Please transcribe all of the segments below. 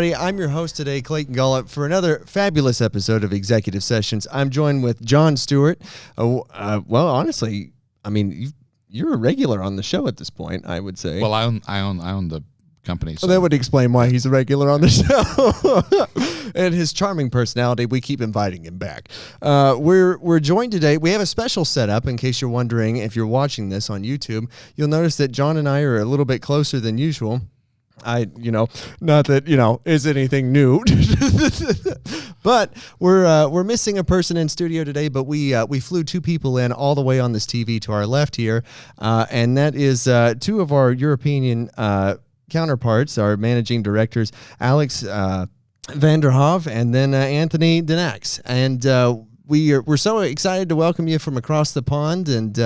I'm your host today, Clayton Gullop, for another fabulous episode of Executive Sessions. I'm joined with John Stewart. Well, honestly, I mean, you're a regular on the show at this point, I would say. Well, I own the company. So. Well, that would explain why he's a regular on the show. And his charming personality, we keep inviting him back. We're joined today. We have a special setup in case you're wondering if you're watching this on YouTube. You'll notice that John and I are a little bit closer than usual. Not that, is anything new, but we're missing a person in studio today, but we flew two people in all the way on this TV to our left here. And that is two of our European counterparts, our managing directors, Alex van der Hove and then Anthony Denaix. And we're so excited to welcome you from across the pond, and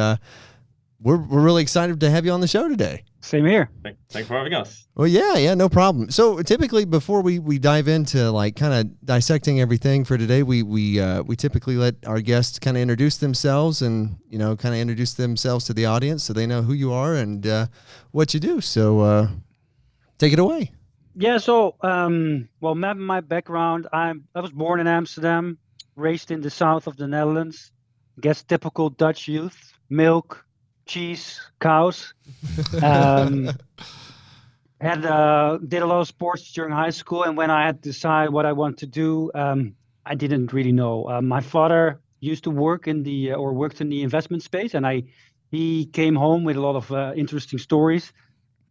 we're really excited to have you on the show today. Same here. Thanks for having us. Well, yeah, no problem. So typically, before we dive into like kind of dissecting everything for today, we typically let our guests kind of introduce themselves and kind of introduce themselves to the audience so they know who you are and what you do. So take it away. Yeah. So my background, I was born in Amsterdam, raised in the south of the Netherlands. I guess typical Dutch youth, milk, cheese, cows. Did a lot of sports during high school, and when I had to decide what I want to do, I didn't really know. My father used to worked in the investment space, and he came home with a lot of interesting stories.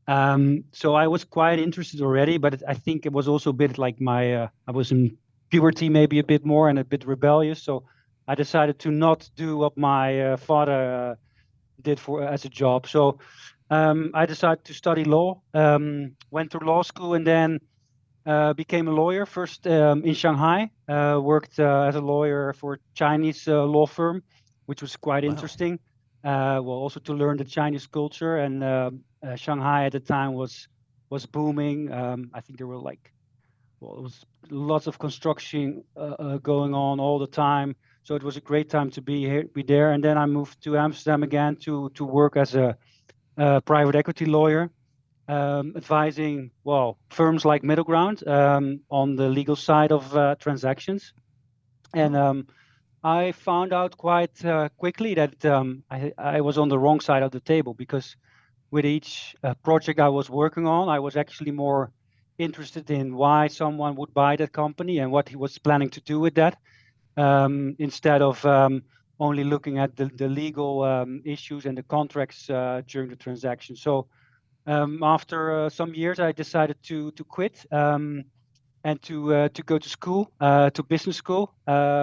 So I was quite interested already, but I think it was also a bit like I was in puberty, maybe a bit more and a bit rebellious. So I decided to not do what my father did as a job. So I decided to study law, went to law school, and then became a lawyer first in Shanghai. Worked as a lawyer for a Chinese law firm, which was quite interesting. Also to learn the Chinese culture, and Shanghai at the time was booming. I think there were it was lots of construction going on all the time. So it was a great time to be there. And then I moved to Amsterdam again to work as a private equity lawyer, advising firms like MiddleGround on the legal side of transactions. And I found out quite quickly that I was on the wrong side of the table, because with each project I was working on, I was actually more interested in why someone would buy that company and what he was planning to do with that. Instead of only looking at the legal issues and the contracts during the transaction. So after some years, I decided to quit and to go to school, to business school,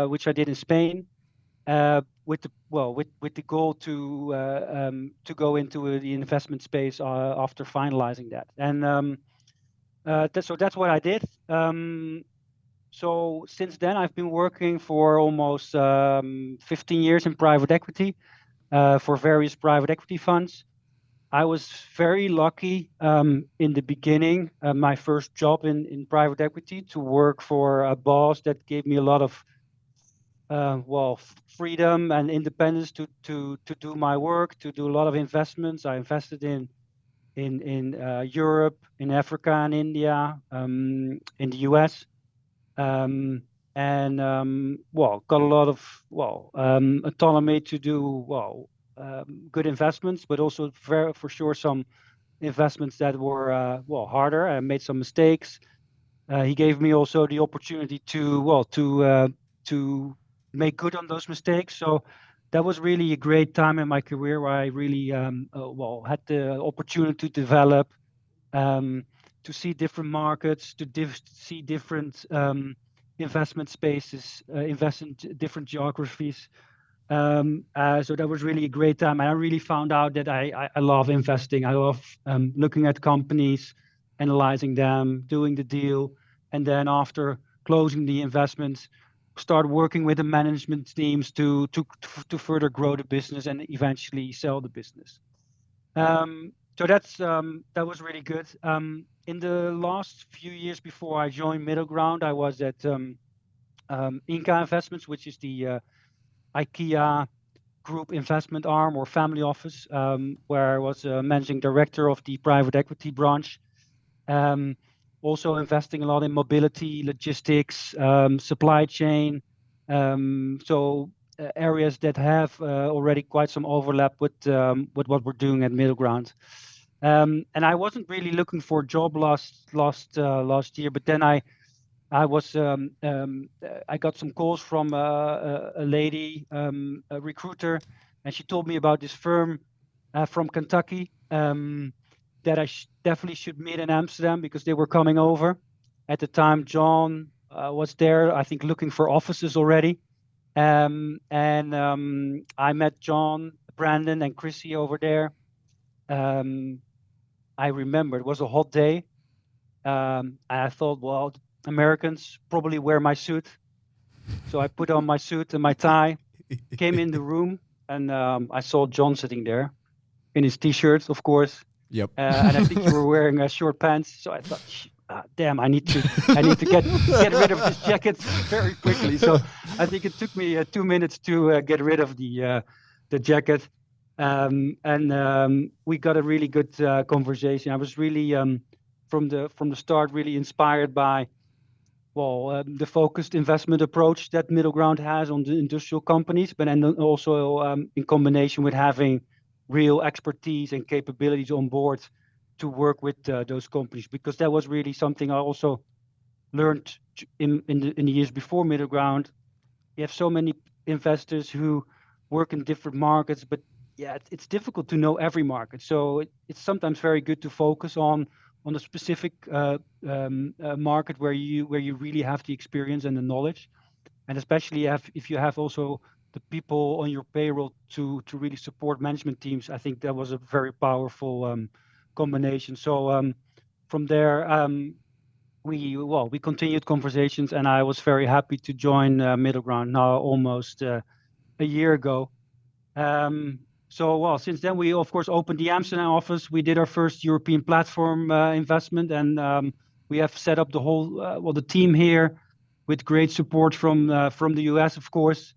which I did in Spain, with the goal to go into the investment space after finalizing that. And so that's what I did. So since then, I've been working for almost 15 years in private equity for various private equity funds. I was very lucky in the beginning, my first job in private equity, to work for a boss that gave me a lot of freedom and independence to do my work, to do a lot of investments. I invested in Europe, in Africa and India, in the US. Got a lot of autonomy to do good investments, but also for sure some investments that were harder. I made some mistakes. He gave me also the opportunity to make good on those mistakes. So that was really a great time in my career, where I really had the opportunity to develop. To see different markets, to see different investment spaces, invest in different geographies. So that was really a great time. And I really found out that I love investing. I love looking at companies, analyzing them, doing the deal. And then after closing the investments, start working with the management teams to further grow the business and eventually sell the business. So that was really good. In the last few years before I joined MiddleGround, I was at Inca Investments, which is the IKEA group investment arm or family office, where I was managing director of the private equity branch. also investing a lot in mobility, logistics, supply chain. So areas that have already quite some overlap with what we're doing at MiddleGround. And I wasn't really looking for a job last year, but then I was I got some calls from a lady, a recruiter, and she told me about this firm from Kentucky that I definitely should meet in Amsterdam because they were coming over. At the time, John was there, I think, looking for offices already. And I met John, Brandon, and Chrissy over there. I remember it was a hot day. And I thought, well, Americans probably wear my suit. So I put on my suit and my tie, came in the room, and I saw John sitting there in his t-shirt, of course. Yep. And I think you were wearing short pants. So I thought, damn, I need to get rid of this jacket very quickly. So I think it took me 2 minutes to get rid of the jacket. And we got a really good conversation. I was really from the start really inspired by the focused investment approach that MiddleGround has on the industrial companies, but then also in combination with having real expertise and capabilities on board to work with those companies, because that was really something I also learned in the years before MiddleGround. You have so many investors who work in different markets, but it's difficult to know every market. So it's sometimes very good to focus on a specific market where you really have the experience and the knowledge, and especially if you have also the people on your payroll to really support management teams. I think that was a very powerful combination. So from there, we continued conversations, and I was very happy to join MiddleGround now almost a year ago. So since then we of course opened the Amsterdam office. We did our first European platform investment, and we have set up the whole the team here with great support from the US, of course.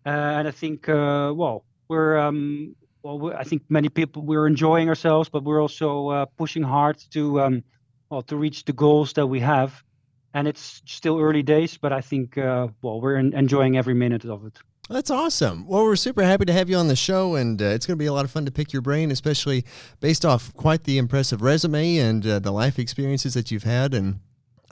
And I think I think many people, we're enjoying ourselves, but we're also pushing hard to reach the goals that we have. And it's still early days, but I think we're enjoying every minute of it. That's awesome. Well, we're super happy to have you on the show, and it's going to be a lot of fun to pick your brain, especially based off quite the impressive resume and the life experiences that you've had. And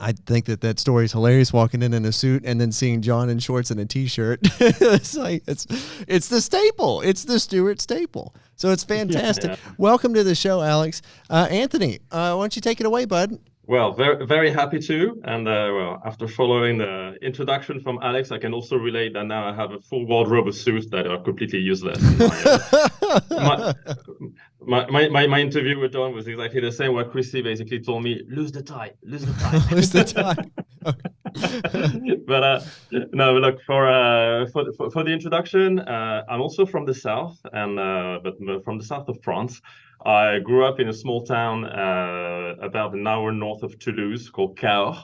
I think that story is hilarious, walking in a suit and then seeing John in shorts and a t-shirt. It's like it's the staple. It's the Stewart staple. So it's fantastic. Yeah. Welcome to the show, Alex. Anthony, why don't you take it away, bud? Well, very, very happy to. And after following the introduction from Alex, I can also relate that now I have a full wardrobe of suits that are completely useless. My interview with John was exactly the same. What Chrissy basically told me: lose the tie, lose the tie, lose the tie. But no, look, for the introduction, I'm also from the south, but from the south of France. I grew up in a small town about an hour north of Toulouse called Cahors.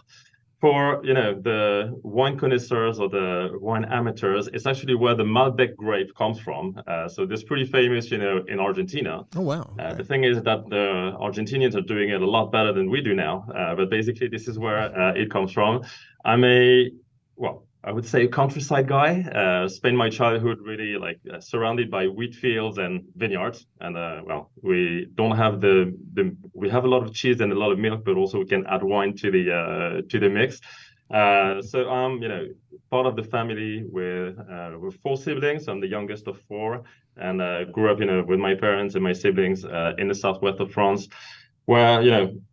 For the wine connoisseurs or the wine amateurs, it's actually where the Malbec grape comes from. So it's pretty famous, in Argentina. Oh wow! Okay. The thing is that the Argentinians are doing it a lot better than we do now. But basically, this is where it comes from. I'm I would say a countryside guy. Spent my childhood really surrounded by wheat fields and vineyards. And we don't have we have a lot of cheese and a lot of milk, but also we can add wine to the mix. So I'm part of the family with 4 siblings. I'm the youngest of 4, and grew up with my parents and my siblings in the southwest of France, where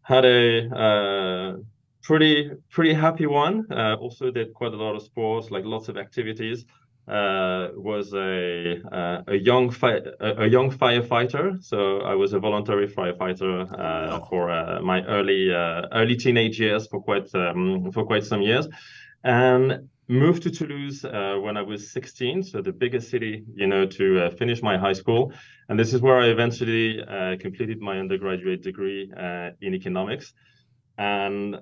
had a pretty happy one. Also did quite a lot of sports, lots of activities. Was a young firefighter. So I was a voluntary firefighter for my early teenage years for quite some years, and moved to Toulouse when I was 16. So the biggest city, to finish my high school, and this is where I eventually completed my undergraduate degree in economics. And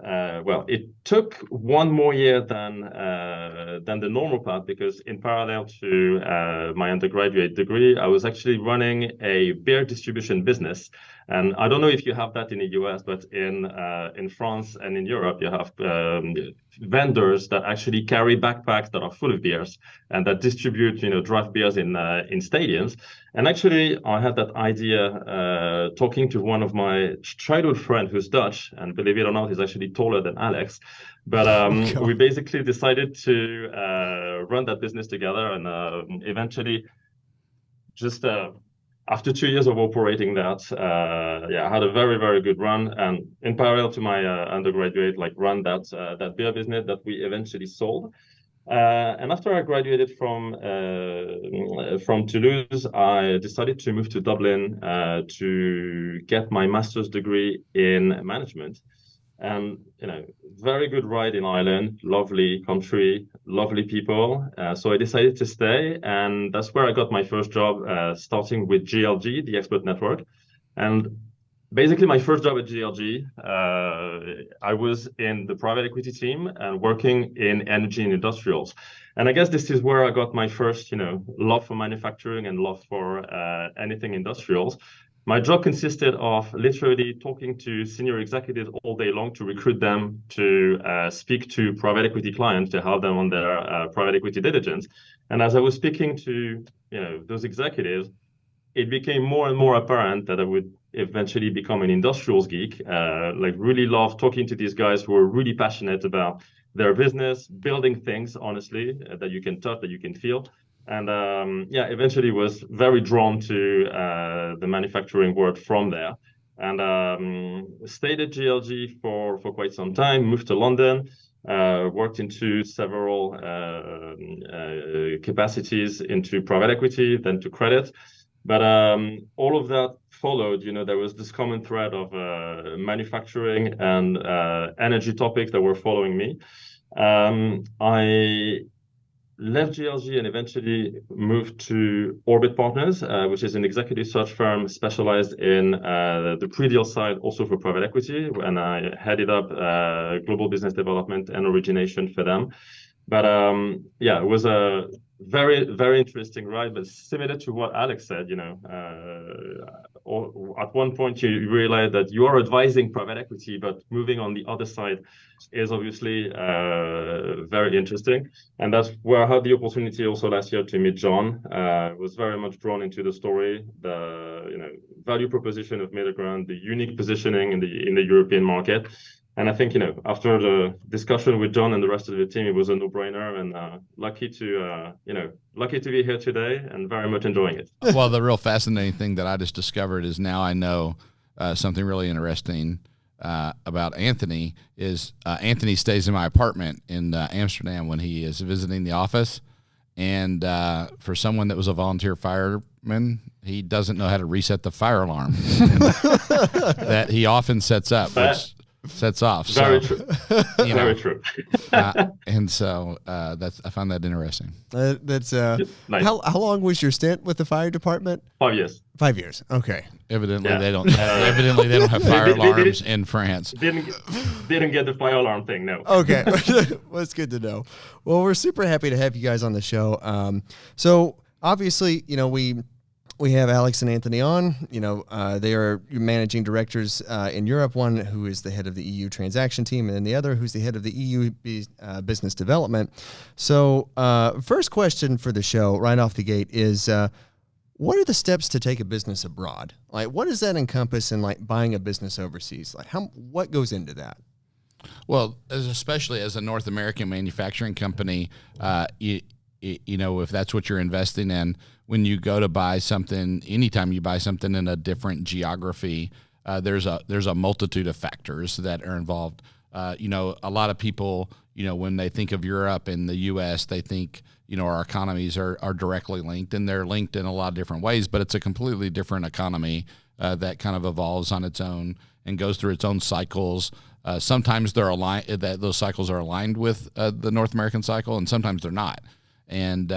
well, it took one more year than the normal path, because in parallel to my undergraduate degree, I was actually running a beer distribution business. And I don't know if you have that in the US, but in France and in Europe, you have vendors that actually carry backpacks that are full of beers and that distribute, draft beers in stadiums. And actually, I had that idea talking to one of my childhood friend who's Dutch, and believe it or not, he's actually taller than Alex. But we basically decided to run that business together, and eventually, just after 2 years of operating that, I had a very, very good run. And in parallel to my undergraduate, run that beer business that we eventually sold. And after I graduated from Toulouse, I decided to move to Dublin to get my master's degree in management. And very good ride in Ireland, lovely country, lovely people. So I decided to stay, and that's where I got my first job, starting with GLG, the Expert Network. And basically, my first job at GLG, I was in the private equity team and working in energy and industrials. And I guess this is where I got my first, love for manufacturing and love for anything industrials. My job consisted of literally talking to senior executives all day long to recruit them to speak to private equity clients to help them on their private equity diligence. And as I was speaking to, those executives, it became more and more apparent that I would eventually become an industrials geek. Really love talking to these guys who are really passionate about their business, building things, honestly, that you can touch, that you can feel. And eventually was very drawn to the manufacturing world from there. And stayed at GLG for quite some time, moved to London, worked into several capacities into private equity, then to credit. But all of that followed, there was this common thread of manufacturing and energy topics that were following me. I left GLG and eventually moved to Orbit Partners, which is an executive search firm specialized in the pre-deal side, also for private equity. And I headed up global business development and origination for them. But it was a very, very interesting ride, but similar to what Alex said, at one point you realize that you are advising private equity, but moving on the other side is obviously very interesting. And that's where I had the opportunity also last year to meet John. Was very much drawn into the story, the value proposition of MiddleGround, the unique positioning in the European market. And I think, after the discussion with John and the rest of the team, it was a no-brainer, and lucky to be here today and very much enjoying it. Well, the real fascinating thing that I just discovered is now I know something really interesting about Anthony is Anthony stays in my apartment in Amsterdam when he is visiting the office. And for someone that was a volunteer fireman, he doesn't know how to reset the fire alarm that he often sets up, which sets off. Very true. Very true. And so I found that interesting. That's nice. How long was your stint with the fire department? 5 years. 5 years. Okay. Evidently they don't have fire alarms in France. Didn't get the fire alarm thing, no. Okay. Well, it's good to know. Well, we're super happy to have you guys on the show. So obviously, we have Alex and Anthony on. They are managing directors in Europe, one who is the head of the EU transaction team, and then the other who's the head of the EU business development. So first question for the show right off the gate is, what are the steps to take a business abroad? What does that encompass in buying a business overseas? What goes into that? Well, especially as a North American manufacturing company, if that's what you're investing in, when you go to buy something, anytime you buy something in a different geography, there's a multitude of factors that are involved. A lot of people, when they think of Europe and the U.S., they think, our economies are directly linked, and they're linked in a lot of different ways, but it's a completely different economy that kind of evolves on its own and goes through its own cycles. Sometimes they're aligned; that those cycles are aligned with the North American cycle, and sometimes they're not. And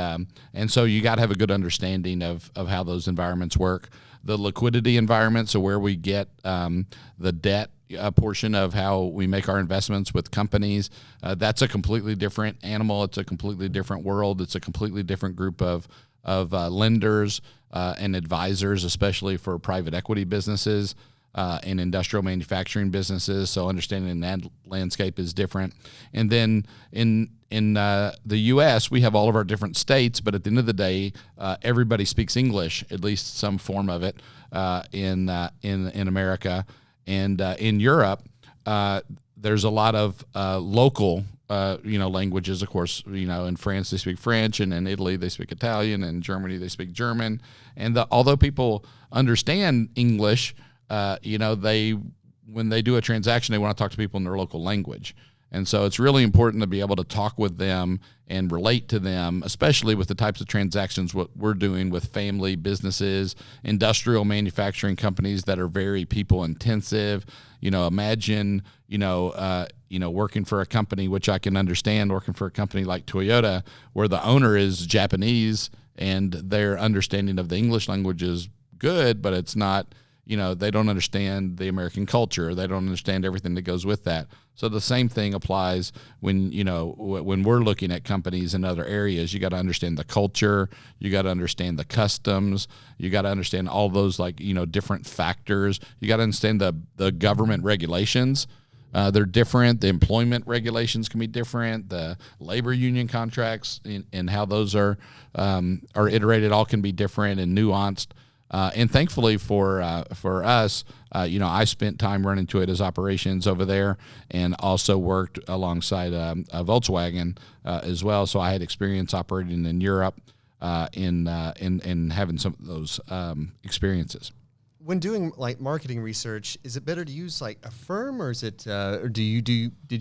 so you got to have a good understanding of how those environments work. The liquidity environment, so where we get the debt, portion of how we make our investments with companies. That's a completely different animal. It's a completely different world. It's a completely different group of lenders and advisors, especially for private equity businesses and industrial manufacturing businesses. So understanding that landscape is different. And then in the U.S., we have all of our different states, but at the end of the day, everybody speaks English, at least some form of it, in America. And in Europe, there's a lot of local languages. Of course, in France they speak French, and in Italy they speak Italian, and in Germany they speak German. And although people understand English, when they do a transaction, they want to talk to people in their local language. And so it's really important to be able to talk with them and relate to them, especially with the types of transactions what we're doing with family businesses, industrial manufacturing companies that are very people intensive. Imagine, working for a company, which I can understand, working for a company like Toyota, where the owner is Japanese and their understanding of the English language is good, but it's not, they don't understand the American culture. They don't understand everything that goes with that. So the same thing applies when we're looking at companies in other areas. You got to understand the culture. You got to understand the customs. You got to understand all those different factors. You got to understand the government regulations. They're different. The employment regulations can be different. The labor union contracts and how those are iterated all can be different and nuanced. And thankfully for us, I spent time running Toyota's operations over there, and also worked alongside Volkswagen as well. So I had experience operating in Europe, in having some of those experiences. When doing marketing research, is it better to use a firm, or is it or did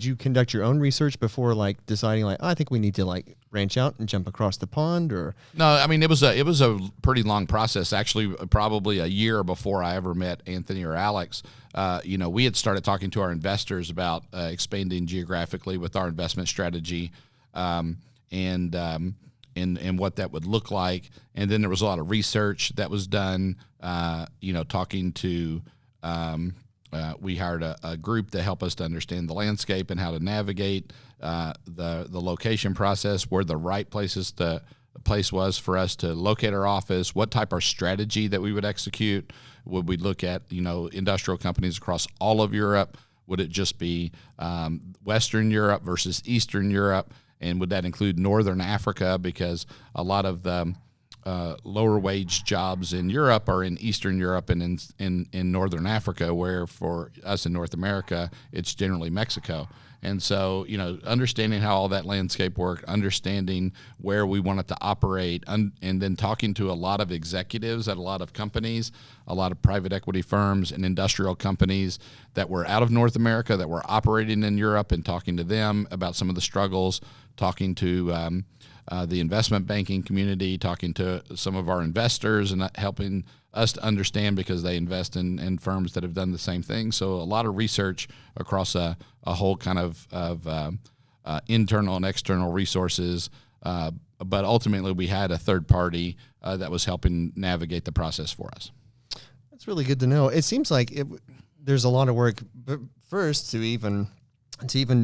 you conduct your own research before deciding I think we need to branch out and jump across the pond? Or no, I mean it was a pretty long process, actually. Probably a year before I ever met Anthony or Alex, we had started talking to our investors about expanding geographically with our investment strategy, and what that would look like. And then there was a lot of research that was done, talking to, we hired a group to help us to understand the landscape and how to navigate the location process, where the right place was for us to locate our office, what type of strategy that we would execute. Would we look at, industrial companies across all of Europe? Would it just be Western Europe versus Eastern Europe? And would that include Northern Africa? Because a lot of the lower wage jobs in Europe are in Eastern Europe and in Northern Africa, where for us in North America, it's generally Mexico. And so, understanding how all that landscape worked, understanding where we wanted to operate, and then talking to a lot of executives at a lot of companies, a lot of private equity firms and industrial companies that were out of North America, that were operating in Europe, and talking to them about some of the struggles, talking to the investment banking community, talking to some of our investors, and helping us to understand, because they invest in firms that have done the same thing. So a lot of research across a whole kind of internal and external resources. But ultimately, we had a third party that was helping navigate the process for us. That's really good to know. It seems like there's a lot of work. But first, to even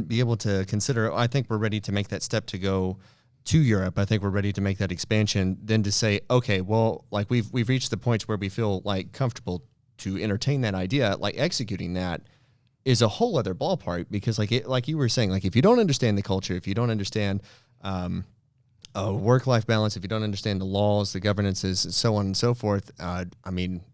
be able to consider, I think we're ready to make that step to go to Europe. I think we're ready to make that expansion. Then to say, okay, well, we've reached the point where we feel comfortable to entertain that idea. Executing that is a whole other ballpark, because like you were saying, if you don't understand the culture, if you don't understand a work-life balance, if you don't understand the laws, the governances, so on and so forth,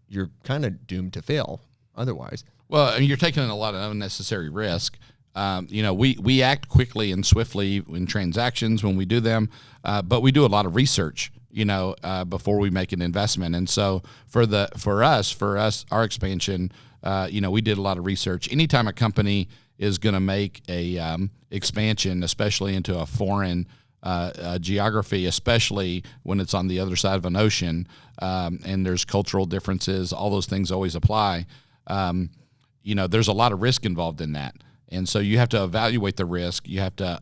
you're kind of doomed to fail otherwise. Well, you're taking a lot of unnecessary risk. We act quickly and swiftly in transactions when we do them, but we do a lot of research, before we make an investment. And so for us, our expansion, we did a lot of research. Anytime a company is going to make a expansion, especially into a foreign geography, especially when it's on the other side of an ocean, and there's cultural differences, all those things always apply. There's a lot of risk involved in that. And so you have to evaluate the risk. You have to,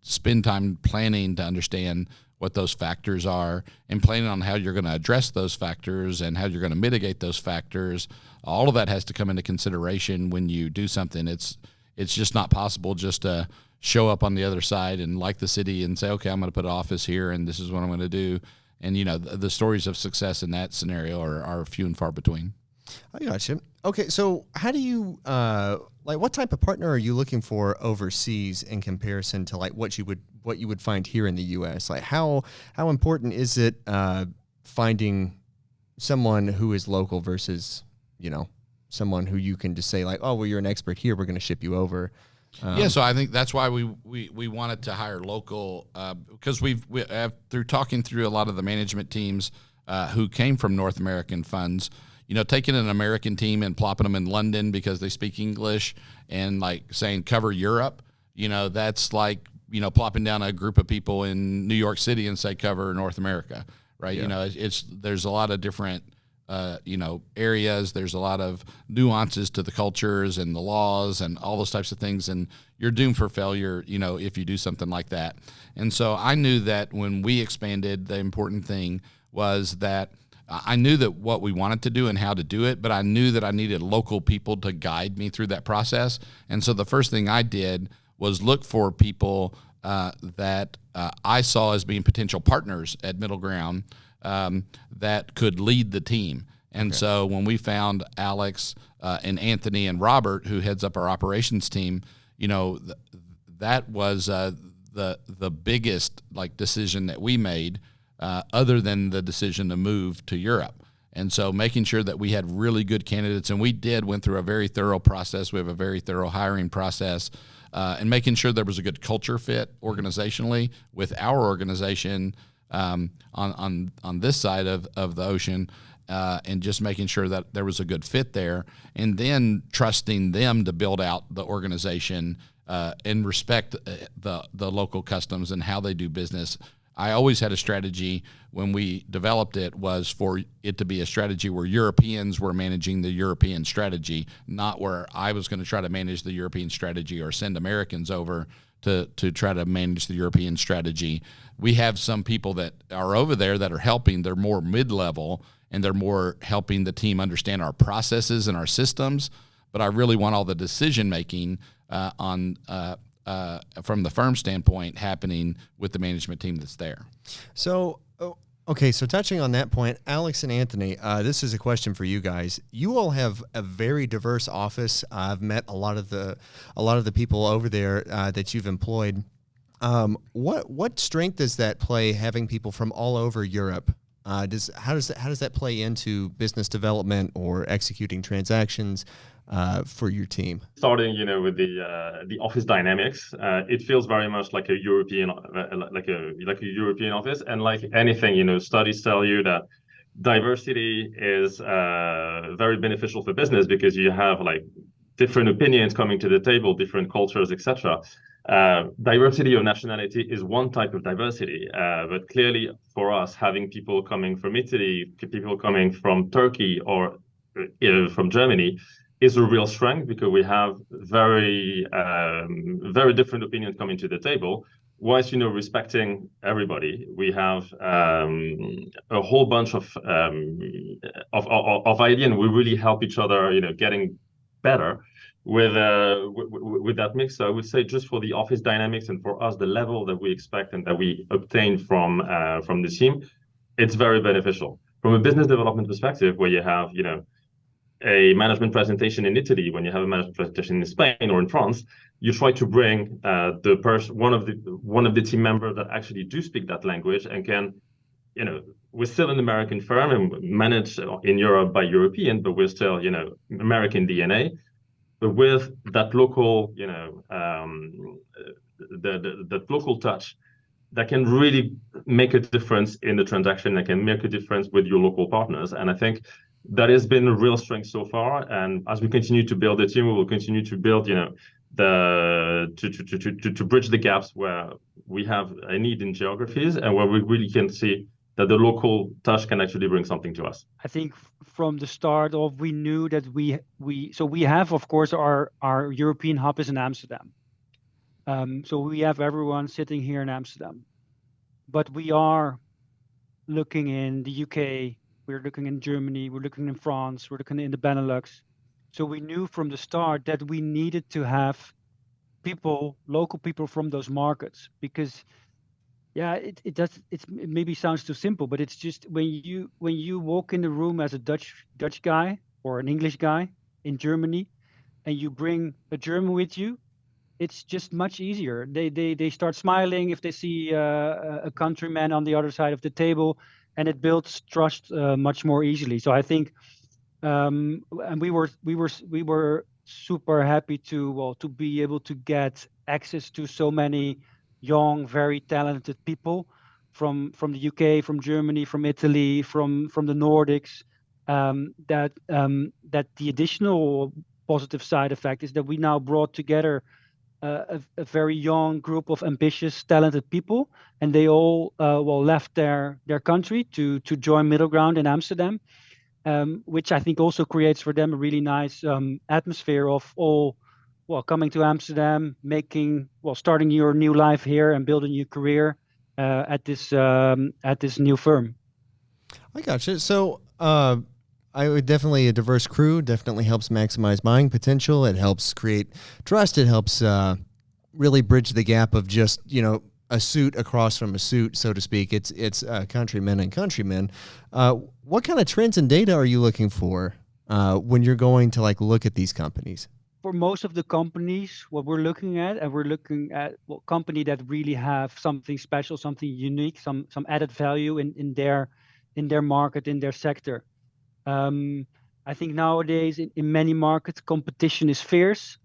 spend time planning to understand what those factors are, and planning on how you're going to address those factors and how you're going to mitigate those factors. All of that has to come into consideration when you do something. It's just not possible just to show up on the other side and like the city and say, okay, I'm going to put an office here and this is what I'm going to do. And, the stories of success in that scenario are few and far between. I got you. Okay, so how do you what type of partner are you looking for overseas in comparison to like what you would find here in the U.S.? Like how important is it finding someone who is local versus someone who you can just say like, oh well, you're an expert here, we're going to ship you over. So I think that's why we wanted to hire local because we have, through talking through a lot of the management teams who came from North American funds. Taking an American team and plopping them in London because they speak English and like saying cover Europe, that's like, plopping down a group of people in New York City and say cover North America, right? Yeah. There's a lot of different, areas. There's a lot of nuances to the cultures and the laws and all those types of things. And you're doomed for failure, if you do something like that. And so I knew that when we expanded, the important thing was that I knew that what we wanted to do and how to do it, but I knew that I needed local people to guide me through that process. And so the first thing I did was look for people that I saw as being potential partners at MiddleGround that could lead the team. And so when we found Alex and Anthony and Robert, who heads up our operations team, that was the biggest decision that we made. Other than the decision to move to Europe. And so making sure that we had really good candidates, and we went through a very thorough process. We have a very thorough hiring process, and making sure there was a good culture fit organizationally with our organization on this side of the ocean, and just making sure that there was a good fit there, and then trusting them to build out the organization and respect the local customs and how they do business. I always had a strategy when we developed it was for it to be a strategy where Europeans were managing the European strategy, not where I was going to try to manage the European strategy or send Americans over to try to manage the European strategy. We have some people that are over there that are helping. They're more mid-level, and they're more helping the team understand our processes and our systems. But I really want all the decision-making from the firm standpoint happening with the management team that's there. So, okay, so touching on that point, Alex and Anthony, this is a question for you guys. You all have a very diverse office. I've met a lot of the people over there that you've employed. What strength does that play, having people from all over Europe? How does that play into business development or executing transactions for your team? Starting, with the office dynamics, it feels very much like a European, like a European office. And like anything, studies tell you that diversity is very beneficial for business because you have like different opinions coming to the table, different cultures, etc. Diversity of nationality is one type of diversity, but clearly for us, having people coming from Italy, people coming from Turkey or from Germany is a real strength because we have very different opinions coming to the table. Whilst respecting everybody, we have a whole bunch of ideas, and we really help each other, getting better with that mix. So I would say just for the office dynamics and for us, the level that we expect and that we obtain from the team, it's very beneficial. From a business development perspective, where you have, a management presentation in Italy, when you have a management presentation in Spain or in France, you try to bring one of the team members that actually do speak that language and can, we're still an American firm and managed in Europe by European, but we're still, American DNA. But with that local, that local touch, that can really make a difference in the transaction, that can make a difference with your local partners. And I think that has been a real strength so far. And as we continue to build the team, we will continue to build, to bridge the gaps where we have a need in geographies and where we really can see that the local touch can actually bring something to us. I think from the start of, we knew that we have, of course, our European hub is in Amsterdam. So we have everyone sitting here in Amsterdam. but we are looking in the UK, we're looking in Germany, we're looking in France, we're looking in the Benelux. So we knew from the start that we needed to have people, local people from those markets, because yeah, it maybe sounds too simple, but it's just when you walk in the room as a Dutch guy or an English guy in Germany, and you bring a German with you, it's just much easier. They start smiling if they see a countryman on the other side of the table, and it builds trust much more easily. So I think, and we were super happy to be able to get access to so many young, very talented people from the UK, from Germany, from Italy, from the Nordics. That the additional positive side effect is that we now brought together a very young group of ambitious, talented people, and they all left their country to join MiddleGround in Amsterdam, which I think also creates for them a really nice atmosphere of all coming to Amsterdam, starting your new life here and building your career at this new firm. I gotcha. So, I would definitely a diverse crew definitely helps maximize buying potential. It helps create trust. It helps really bridge the gap of just a suit across from a suit, so to speak. It's countrymen and countrymen. What kind of trends and data are you looking for when you're going to look at these companies? For most of the companies, what we're looking at, and we're looking at company that really have something special, something unique, some added value in their market, in their sector. I think nowadays in many markets, competition is fierce.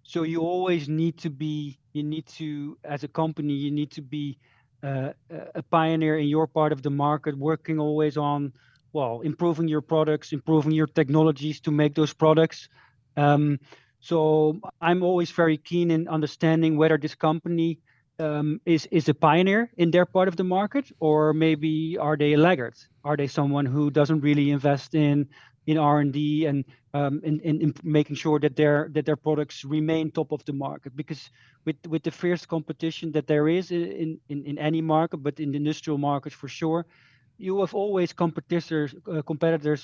So you always need to, as a company, you need to be a pioneer in your part of the market, working always on, improving your products, improving your technologies to make those products. So I'm always very keen in understanding whether this company is a pioneer in their part of the market, or maybe are they a laggard? Are they someone who doesn't really invest in R&D and in making sure that their products remain top of the market? Because with the fierce competition that there is in any market, but in the industrial market for sure, you have always competitors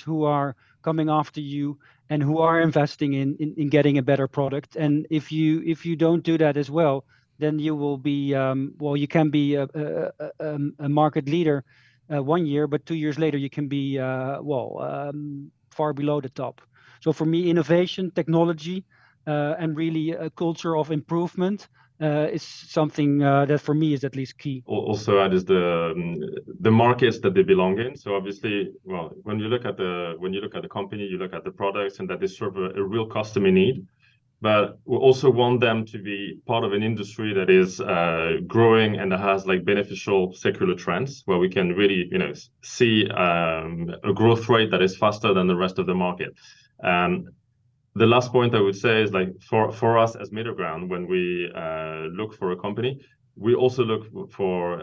who are coming after you and who are investing in getting a better product. And if you don't do that as well, then you will be you can be a market leader 1 year, but 2 years later you can be far below the top. So for me, innovation, technology, and really a culture of improvement is something that for me is at least key. Also, that is the markets that they belong in. So obviously, when you look at the company, you look at the products and that they serve a real customer need. But we also want them to be part of an industry that is growing and that has beneficial secular trends, where we can really see a growth rate that is faster than the rest of the market. The last point I would say is for us as MiddleGround, when we look for a company, we also look for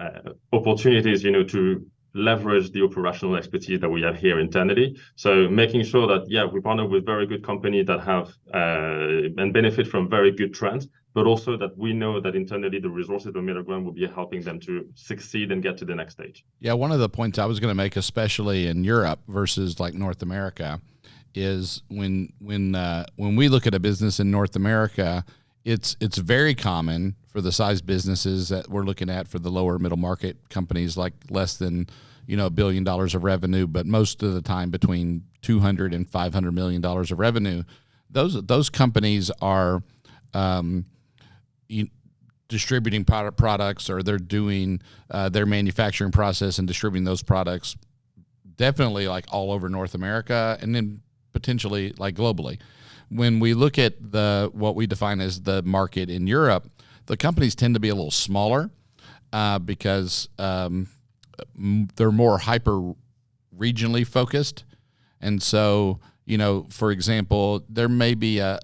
opportunities to leverage the operational expertise that we have here internally. So making sure that we partner with very good companies that have and benefit from very good trends, but also that we know that internally the resources of MiddleGround will be helping them to succeed and get to the next stage. Yeah, one of the points I was going to make, especially in Europe versus North America, is when we look at a business in North America, it's very common for the size businesses that we're looking at, for the lower middle market companies, less than $1 billion of revenue, but most of the time between $200 and $500 million of revenue. Those companies are distributing products, or they're doing their manufacturing process and distributing those products definitely all over North America, and then potentially globally. When we look at what we define as the market in Europe, the companies tend to be a little smaller because they're more hyper regionally focused. And so, for example, there may be a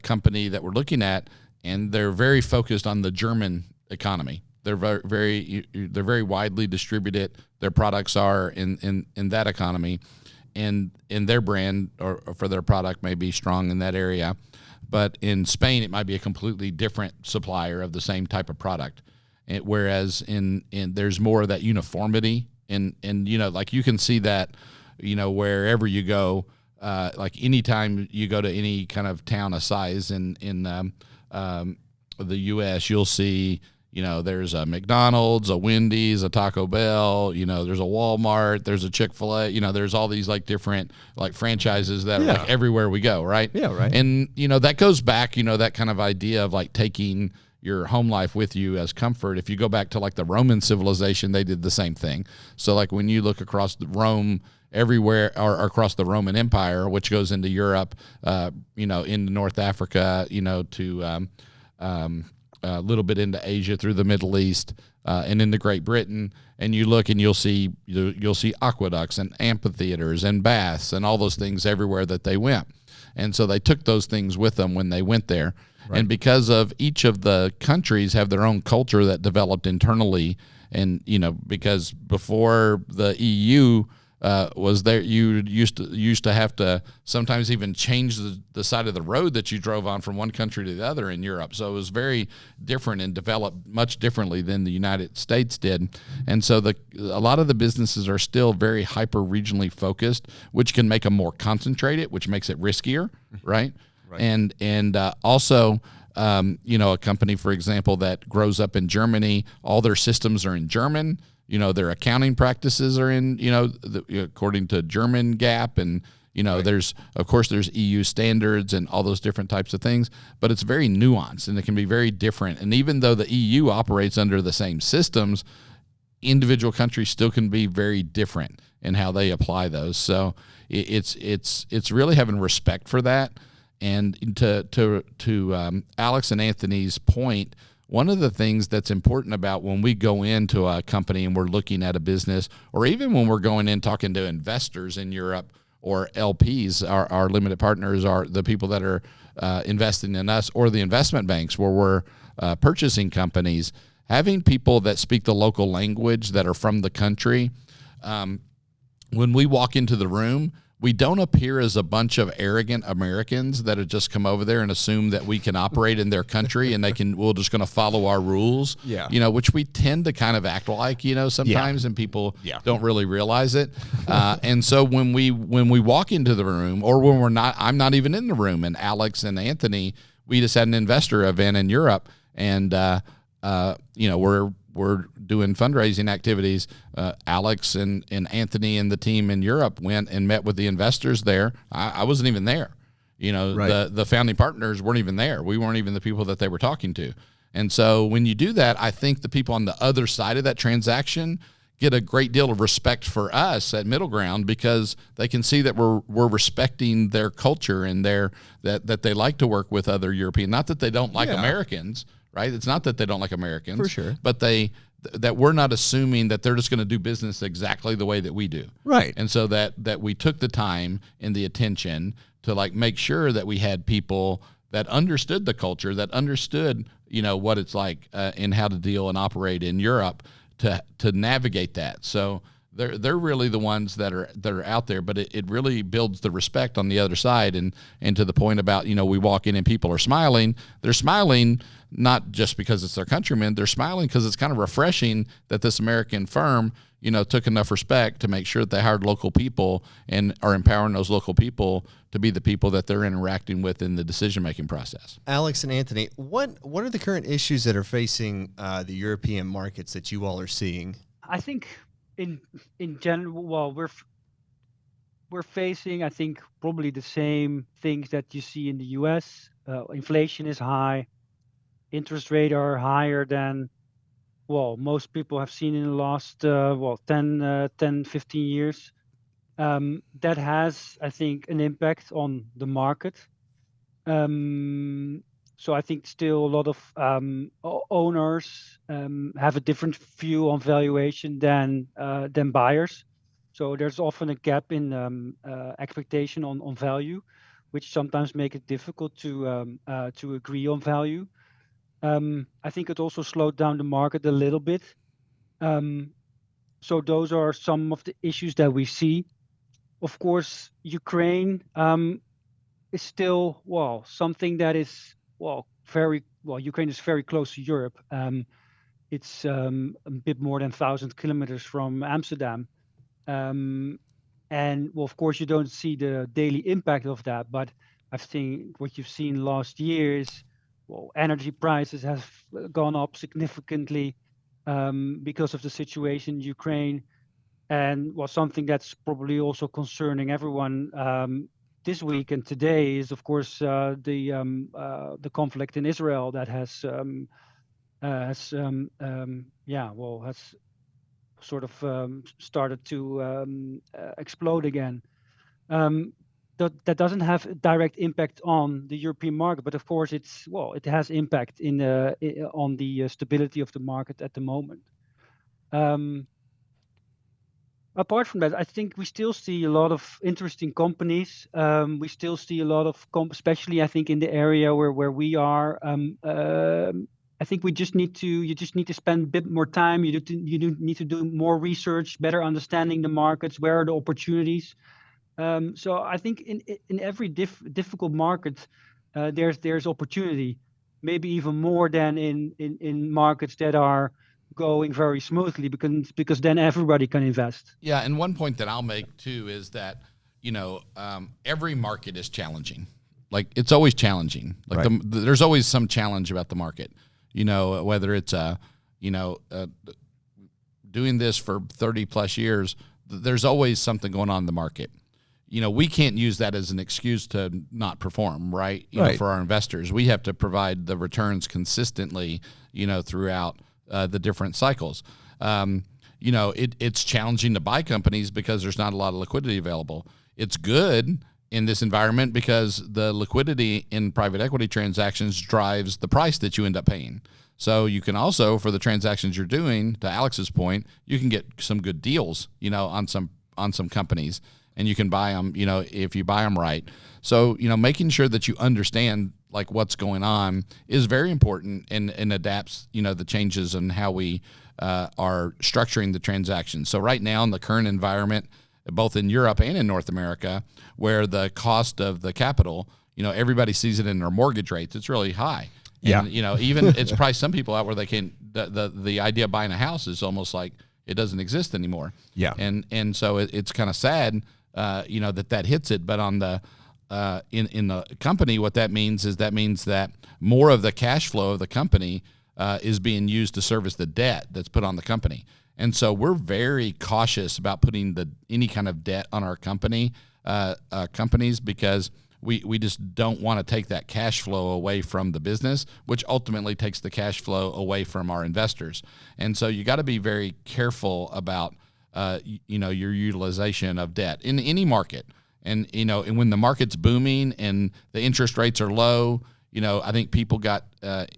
company that we're looking at, and they're very focused on the German economy. They're very widely distributed. Their products are in that economy, and their brand or for their product may be strong in that area. But in Spain, it might be a completely different supplier of the same type of product. whereas in there's more of that uniformity, and like you can see that, wherever you go, like anytime you go to any kind of town of size in the U.S., you'll see, there's a McDonald's, a Wendy's, a Taco Bell, there's a Walmart, there's a Chick-fil-A, there's all these like different like franchises that are like everywhere we go, right? Yeah, right. And, that goes back, that kind of idea of like taking your home life with you as comfort. If you go back to like the Roman civilization, they did the same thing. So like when you look across Rome, everywhere, or across the Roman Empire, which goes into Europe, into North Africa, to a little bit into Asia through the Middle East, and into Great Britain, and you look and you'll see aqueducts and amphitheaters and baths and all those things everywhere that they went. And so they took those things with them when they went there. Right. And because of each of the countries have their own culture that developed internally, and because before the EU was there, you used to have to sometimes even change the side of the road that you drove on from one country to the other in Europe. So it was very different and developed much differently than the United States did. And so a lot of the businesses are still very hyper regionally focused, which can make them more concentrated, which makes it riskier, right? Right. And also, a company, for example, that grows up in Germany, all their systems are in German. Their accounting practices are in, according to German GAAP, and, right. There's EU standards and all those different types of things, but it's very nuanced and it can be very different. And even though the EU operates under the same systems, individual countries still can be very different in how they apply those. So it's really having respect for that. And to Alex and Anthony's point, one of the things that's important about when we go into a company and we're looking at a business, or even when we're going in talking to investors in Europe or LPs, our limited partners are the people that are investing in us, or the investment banks where we're purchasing companies, having people that speak the local language that are from the country. When we walk into the room, we don't appear as a bunch of arrogant Americans that have just come over there and assume that we can operate in their country and we're just going to follow our rules, which we tend to kind of act like, sometimes, and people don't really realize it. And so when we walk into the room, or when I'm not even in the room, and Alex and Anthony, we just had an investor event in Europe, and, we're doing fundraising activities. Alex and Anthony and the team in Europe went and met with the investors there. I wasn't even there. Right. The founding partners weren't even there. We weren't even the people that they were talking to. And so when you do that, I think the people on the other side of that transaction get a great deal of respect for us at MiddleGround, because they can see that we're respecting their culture and that they like to work with other European. Not that they don't like Americans. Right? It's not that they don't like Americans, for sure, but that we're not assuming that they're just going to do business exactly the way that we do. Right. And so that we took the time and the attention to like make sure that we had people that understood the culture, that understood, what it's like and how to deal and operate in Europe to navigate that. So they're really the ones that are out there, but it really builds the respect on the other side. And to the point about, we walk in and people are smiling. They're smiling not just because it's their countrymen. They're smiling because it's kind of refreshing that this American firm, took enough respect to make sure that they hired local people and are empowering those local people to be the people that they're interacting with in the decision-making process. Alex and Anthony, what are the current issues that are facing the European markets that you all are seeing? I think in general, well, we're facing, I think, probably the same things that you see in the US. Inflation is high. Interest rates are higher than, most people have seen in the last, 10, 15 years. That has, I think, an impact on the market. So I think still a lot of owners have a different view on valuation than buyers. So there's often a gap in expectation on value, which sometimes make it difficult to agree on value. I think it also slowed down the market a little bit. So those are some of the issues that we see. Of course, Ukraine is still, something that is, Ukraine is very close to Europe. it's a bit more than 1,000 kilometers from Amsterdam. And well, of course, you don't see the daily impact of that, but I think what you've seen last year is, well, energy prices have gone up significantly because of the situation in Ukraine, and well, something that's probably also concerning everyone this week and today is, of course, the conflict in Israel that has sort of started to explode again. Um, that doesn't have a direct impact on the European market, but of course it has impact on the stability of the market at the moment. Apart from that, I think we still see a lot of interesting companies. We still see a lot of, especially I think in the area where we are. I think you just need to spend a bit more time. You need to do more research, better understanding the markets, where are the opportunities. So I think in every difficult market, there's opportunity, maybe even more than in markets that are going very smoothly, because then everybody can invest. Yeah, and one point that I'll make too is that every market is challenging. Like, it's always challenging. Like, right. There's always some challenge about the market. Whether it's doing this for 30 plus years, there's always something going on in the market. We can't use that as an excuse to not perform, right? Right. For our investors, we have to provide the returns consistently, throughout the different cycles. It's challenging to buy companies because there's not a lot of liquidity available. It's good in this environment because the liquidity in private equity transactions drives the price that you end up paying. So you can also, for the transactions you're doing, to Alex's point, you can get some good deals, on some companies, and you can buy them, if you buy them right. So, making sure that you understand like what's going on is very important, and adapts, the changes in how we are structuring the transaction. So right now in the current environment, both in Europe and in North America, where the cost of the capital, everybody sees it in their mortgage rates, it's really high. Yeah. And, even it's priced some people out where they can't, the idea of buying a house is almost like it doesn't exist anymore. Yeah. And so it's kind of sad, that hits it. But on the, in the company, what that means is that more of the cash flow of the company is being used to service the debt that's put on the company. And so we're very cautious about putting any kind of debt on our companies, because we just don't want to take that cash flow away from the business, which ultimately takes the cash flow away from our investors. And so you got to be very careful about your utilization of debt in any market. And and when the market's booming and the interest rates are low, I think people got,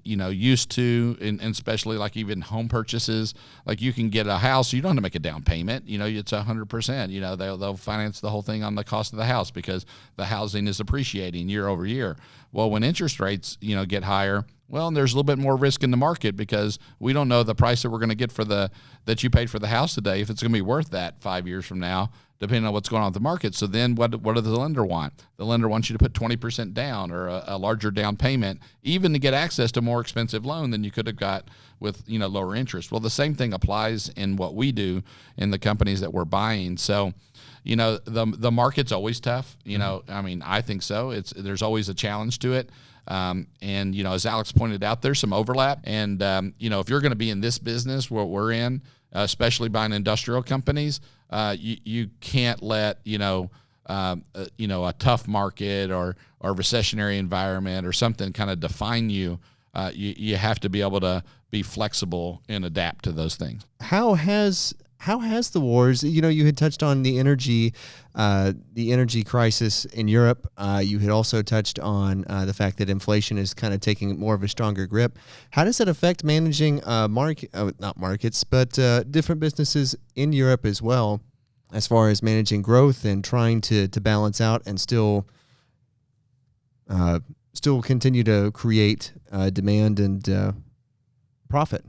used to, and especially like even home purchases, like you can get a house, you don't have to make a down payment, it's 100%, they'll finance the whole thing on the cost of the house because the housing is appreciating year over year. Well, when interest rates, get higher, well, there's a little bit more risk in the market because we don't know the price that we're going to get that you paid for the house today, if it's going to be worth that 5 years from now, depending on what's going on with the market. So then what does the lender want? The lender wants you to put 20% down, or a larger down payment, even to get access to a more expensive loan than you could have got with, lower interest. Well, the same thing applies in what we do in the companies that we're buying. So, the market's always tough. I think so. There's always a challenge to it. And, as Alex pointed out, there's some overlap. And, if you're going to be in this business, what we're in, especially buying industrial companies, you can't let, a tough market or recessionary environment or something kind of define you. You have to be able to be flexible and adapt to those things. How has the wars, you had touched on the energy crisis in Europe. You had also touched on the fact that inflation is kind of taking more of a stronger grip. How does that affect managing not markets, but different businesses in Europe as well, as far as managing growth and trying to balance out and still continue to create demand and profit?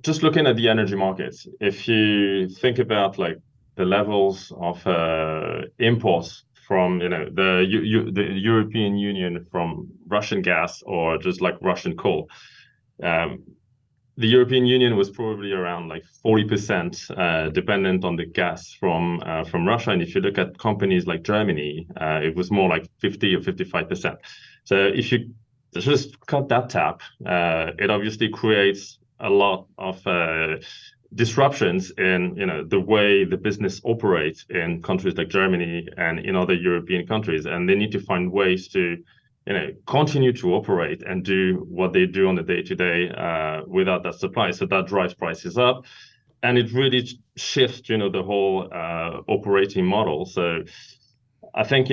Just looking at the energy markets, if you think about like the levels of imports from the European Union from Russian gas or just like Russian coal, the European Union was probably around like 40% dependent on the gas from Russia. And if you look at companies like Germany, it was more like 50 or 55%. So if you just cut that tap, it obviously creates a lot of disruptions in the way the business operates in countries like Germany and in other European countries. And they need to find ways to continue to operate and do what they do on the day-to-day without that supply. So that drives prices up, and it really shifts, the whole operating model. So I think,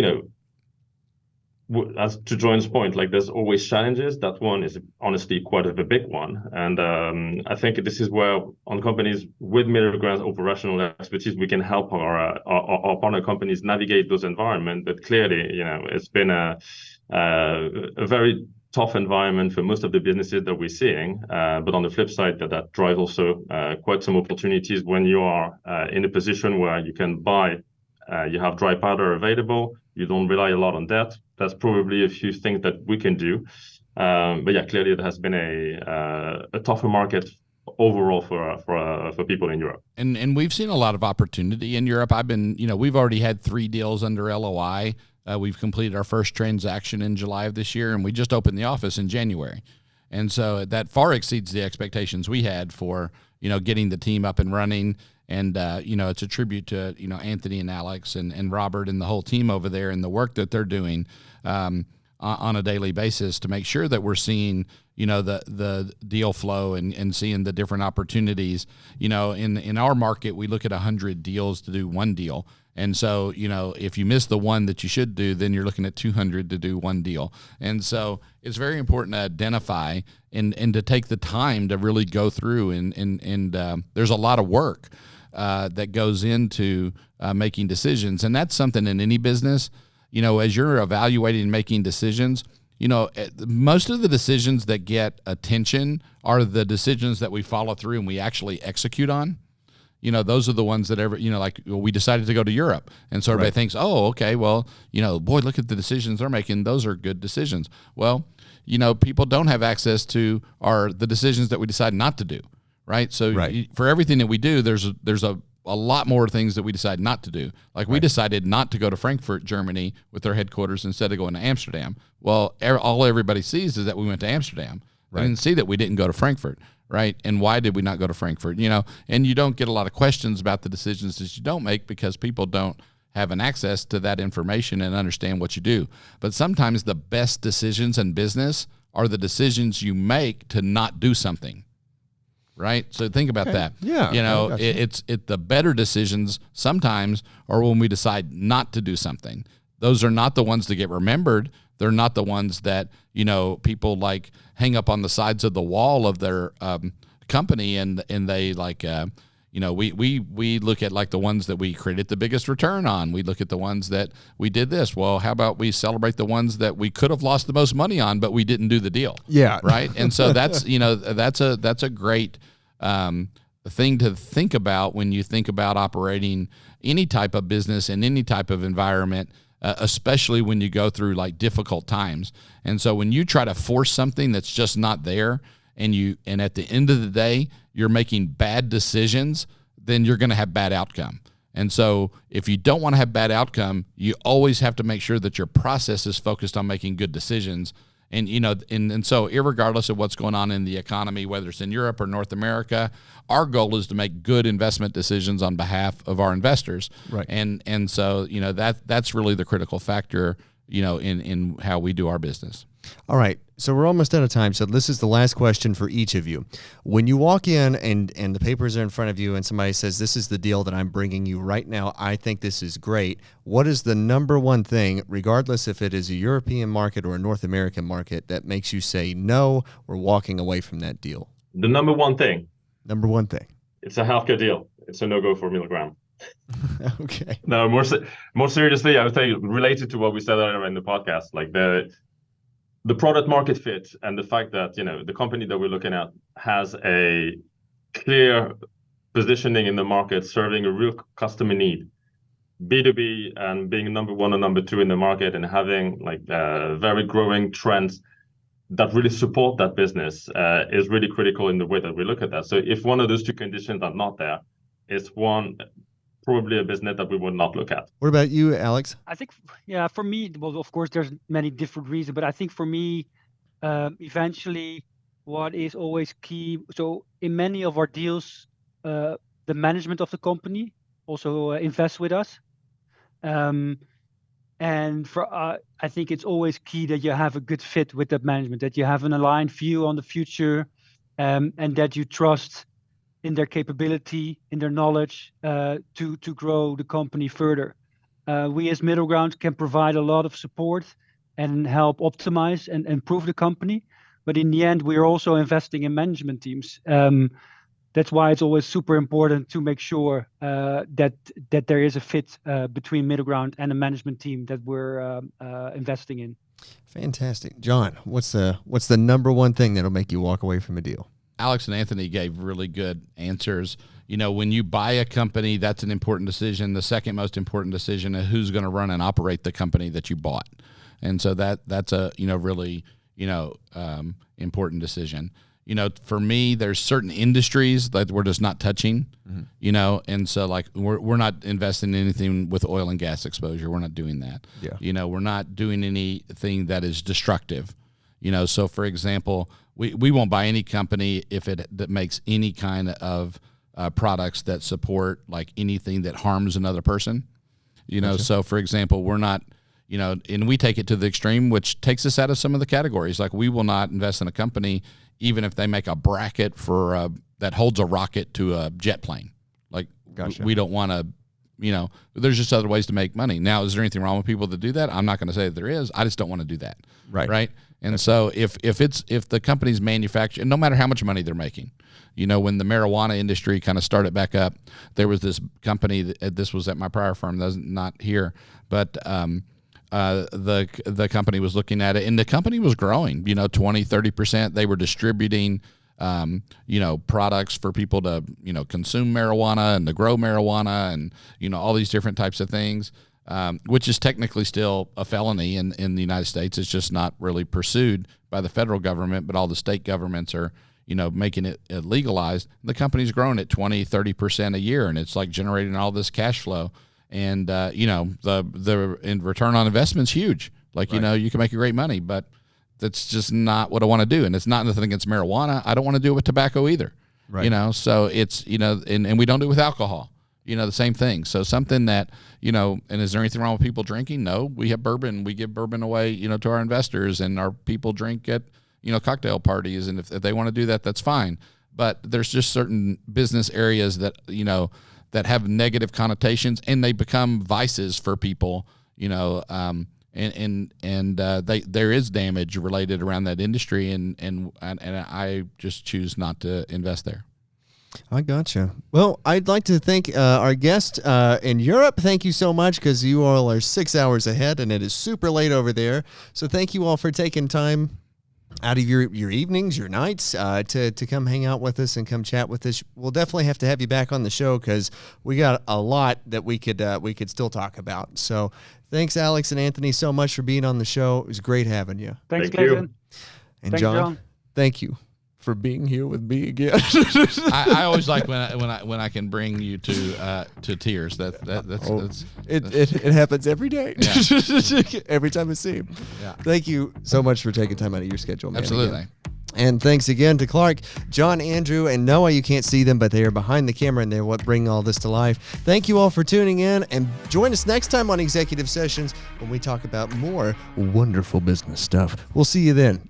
as to John's point, like there's always challenges. That one is honestly quite a big one. And I think this is where on companies with MiddleGround operational expertise, we can help our partner companies navigate those environments. But clearly, it's been a very tough environment for most of the businesses that we're seeing. But on the flip side, that drives also quite some opportunities when you are in a position where you can buy, you have dry powder available, you don't rely a lot on debt. That's probably a few things that we can do. But yeah, clearly it has been a tougher market overall for people in Europe. And we've seen a lot of opportunity in Europe. We've already had 3 deals under LOI. We've completed our first transaction in July of this year, and we just opened the office in January. And so that far exceeds the expectations we had for, getting the team up and running. And, it's a tribute to, Anthony and Alex and Robert and the whole team over there and the work that they're doing on a daily basis to make sure that we're seeing, the deal flow and seeing the different opportunities. In our market, we look at 100 deals to do 1 deal. And so, if you miss the one that you should do, then you're looking at 200 to do 1 deal. And so it's very important to identify and to take the time to really go through. And there's a lot of work that goes into making decisions. And that's something in any business, as you're evaluating and making decisions, most of the decisions that get attention are the decisions that we follow through and we actually execute on. Those are the ones that we decided to go to Europe. And so everybody thinks, oh, okay, well, boy, look at the decisions they're making. Those are good decisions. Well, people don't have access to the decisions that we decide not to do. Right. So for everything that we do, there's a lot more things that we decide not to do. Like we decided not to go to Frankfurt, Germany with their headquarters instead of going to Amsterdam. Well, all everybody sees is that we went to Amsterdam. They didn't see that we didn't go to Frankfurt. Right. And why did we not go to Frankfurt? And you don't get a lot of questions about the decisions that you don't make because people don't have an access to that information and understand what you do. But sometimes the best decisions in business are the decisions you make to not do something. Right. So think about that. Yeah. It's the better decisions sometimes are when we decide not to do something. Those are not the ones that get remembered. They're not the ones that, people like hang up on the sides of the wall of their company and they like, we look at like the ones that we created the biggest return on. We look at the ones that we did this. Well, how about we celebrate the ones that we could have lost the most money on, but we didn't do the deal. Yeah. Right. And so that's, that's a great thing to think about when you think about operating any type of business in any type of environment, especially when you go through like difficult times. And so when you try to force something that's just not there and at the end of the day, you're making bad decisions, then you're going to have bad outcome. And so if you don't want to have bad outcome, you always have to make sure that your process is focused on making good decisions. And, and so irregardless of what's going on in the economy, whether it's in Europe or North America, our goal is to make good investment decisions on behalf of our investors. Right. And so, that's really the critical factor, in how we do our business. All right. So we're almost out of time. So this is the last question for each of you. When you walk in and the papers are in front of you and somebody says, this is the deal that I'm bringing you right now, I think this is great. What is the number one thing, regardless if it is a European market or a North American market, that makes you say, no, we're walking away from that deal? The number one thing. Number one thing. It's a healthcare deal. It's a no-go for MiddleGround. Okay. No, more seriously, I would say related to what we said earlier in the podcast, like the product market fit and the fact that, the company that we're looking at has a clear positioning in the market, serving a real customer need, B2B, and being number one or number two in the market and having like very growing trends that really support that business is really critical in the way that we look at that. So if one of those two conditions are not there, it's probably a business that we would not look at. What about you, Alex? I think, yeah, for me, well, of course, there's many different reasons, but I think for me, eventually, what is always key. So in many of our deals, the management of the company also invests with us. And for I think it's always key that you have a good fit with that management, that you have an aligned view on the future, and that you trust in their capability, in their knowledge, to grow the company further. We as MiddleGround can provide a lot of support and help optimize and improve the company. But in the end, we are also investing in management teams. That's why it's always super important to make sure that there is a fit between MiddleGround and the management team that we're investing in. Fantastic. John, what's the number one thing that'll make you walk away from a deal? Alex and Anthony gave really good answers. When you buy a company, that's an important decision. The second most important decision is who's going to run and operate the company that you bought. And so that's a, really, important decision. For me, there's certain industries that we're just not touching, and so like we're not investing in anything with oil and gas exposure. We're not doing that. Yeah. We're not doing anything that is destructive. So for example, we won't buy any company that makes any kind of products that support like anything that harms another person. Gotcha. So for example, we're not, and we take it to the extreme, which takes us out of some of the categories. Like we will not invest in a company even if they make a bracket for that holds a rocket to a jet plane. Like Gotcha. we don't want to, there's just other ways to make money. Now, is there anything wrong with people that do that? I'm not going to say that there is. I just don't want to do that. Right. And so if the company's manufacturing, no matter how much money they're making, when the marijuana industry kind of started back up, there was this company this was at my prior firm, that's not here, but the company was looking at it, and the company was growing, 20-30%. They were distributing products for people to consume marijuana and to grow marijuana and all these different types of things, which is technically still a felony in the United States. It's just not really pursued by the federal government, but all the state governments are making it legalized. The company's grown at 20-30% a year, and it's like generating all this cash flow. And the return on investment's huge. Like you can make great money, but that's just not what I want to do. And it's not nothing against marijuana. I don't want to do it with tobacco either. Right. So it's and we don't do it with alcohol. The same thing. So something that and is there anything wrong with people drinking? No, we have bourbon. We give bourbon away to our investors, and our people drink at cocktail parties. And if they want to do that, that's fine. But there's just certain business areas that that have negative connotations, and they become vices for people, there is damage related around that industry, and I just choose not to invest there. I gotcha. Well, I'd like to thank our guest in Europe. Thank you so much, because you all are 6 hours ahead, and it is super late over there. So thank you all for taking time out of your evenings, your nights, to come hang out with us and come chat with us. We'll definitely have to have you back on the show, because we got a lot that we could still talk about. So thanks, Alex and Anthony, so much for being on the show. It was great having you. Thanks, Thank you. Clayton. And Thanks, John. thank you for being here with me again. I always like when I can bring you to tears. That's it happens every day. Yeah. Every time I see him. Yeah. Thank you so much for taking time out of your schedule, man. Absolutely. Again. And thanks again to Clark, John, Andrew, and Noah. You can't see them, but they are behind the camera, and they're what bring all this to life. Thank you all for tuning in, and join us next time on Executive Sessions when we talk about more wonderful business stuff. We'll see you then.